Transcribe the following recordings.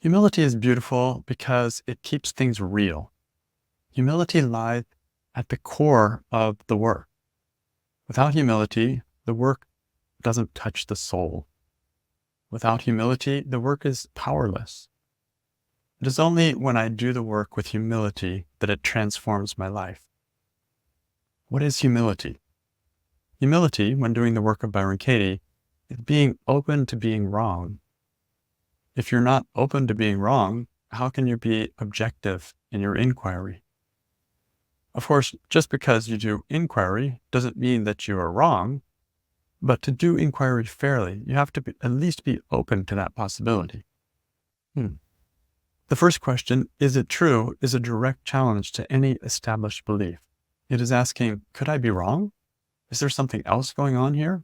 Humility is beautiful because it keeps things real. Humility lies at the core of the work. Without humility, the work doesn't touch the soul. Without humility, the work is powerless. It is only when I do the work with humility that it transforms my life. What is humility? Humility, when doing the work of Byron Katie, is being open to being wrong. If you're not open to being wrong, how can you be objective in your inquiry? Of course, just because you do inquiry doesn't mean that you are wrong, but to do inquiry fairly, you have to at least be open to that possibility. The first question, is it true, is a direct challenge to any established belief. It is asking, could I be wrong? Is there something else going on here?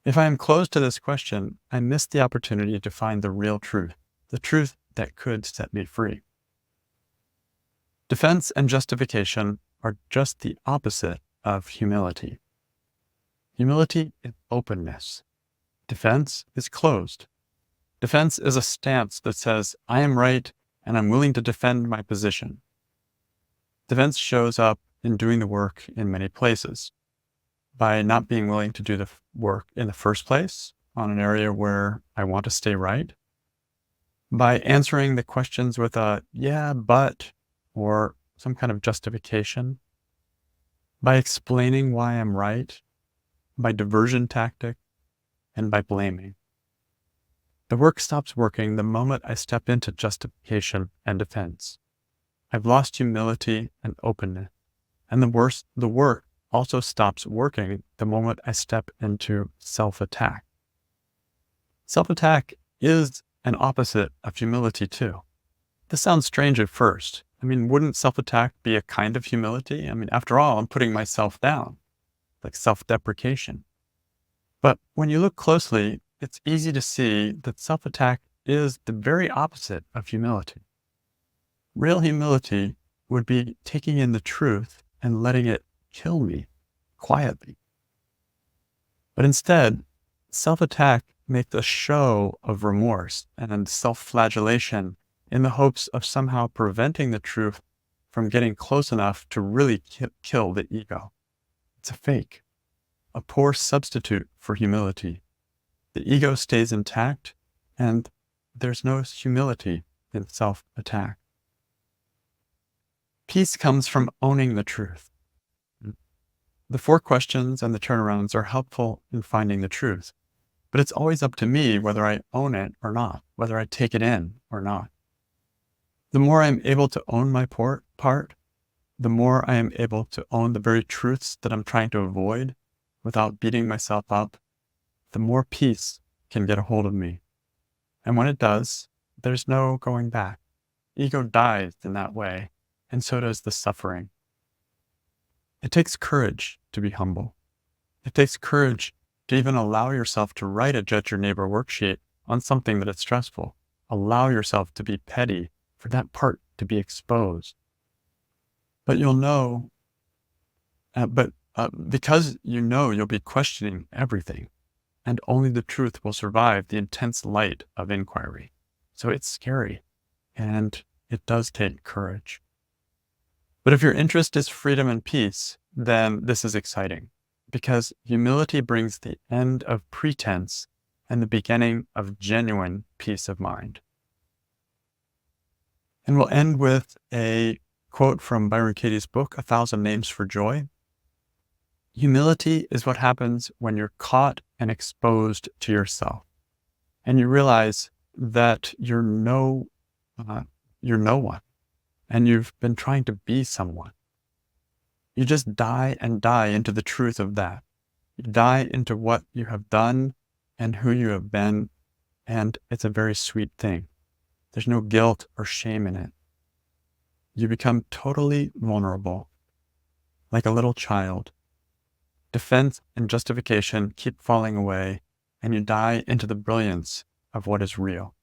If I am closed to this question, I miss the opportunity to find the real truth, the truth that could set me free. Defense and justification are just the opposite of humility. Humility is openness. Defense is closed. Defense is a stance that says, I am right and I'm willing to defend my position. Defense shows up in doing the work in many places. By not being willing to do the work in the first place on an area where I want to stay right. By answering the questions with a yeah, but, or some kind of justification. By explaining why I'm right. By diversion tactic, and by blaming. The work stops working the moment I step into justification and defense. I've lost humility and openness, and the work also stops working the moment I step into self-attack. Self-attack is an opposite of humility too. This sounds strange at first. Wouldn't self-attack be a kind of humility? After all, I'm putting myself down, like self-deprecation. But when you look closely, it's easy to see that self-attack is the very opposite of humility. Real humility would be taking in the truth and letting it kill me quietly. But instead, self-attack makes a show of remorse and self-flagellation in the hopes of somehow preventing the truth from getting close enough to really kill the ego. It's a fake, a poor substitute for humility. The ego stays intact, and there's no humility in self-attack. Peace comes from owning the truth. The 4 questions and the turnarounds are helpful in finding the truth, but it's always up to me whether I own it or not, whether I take it in or not. The more I'm able to own my part, the more I am able to own the very truths that I'm trying to avoid without beating myself up, the more peace can get a hold of me. And when it does, there's no going back. Ego dies in that way, and so does the suffering. It takes courage to be humble. It takes courage to even allow yourself to write a Judge Your Neighbor worksheet on something that is stressful. Allow yourself to be petty, for that part to be exposed. But you'll know, because you know you'll be questioning everything, and only the truth will survive the intense light of inquiry. So it's scary, and it does take courage. But if your interest is freedom and peace, then this is exciting, because humility brings the end of pretense and the beginning of genuine peace of mind. And we'll end with a quote from Byron Katie's book, 1,000 Names for Joy. Humility is what happens when you're caught and exposed to yourself, and you realize that you're no one. And you've been trying to be someone. You just die into the truth of that. You die into what you have done and who you have been, and it's a very sweet thing. There's no guilt or shame in it. You become totally vulnerable, like a little child. Defense and justification keep falling away, and you die into the brilliance of what is real.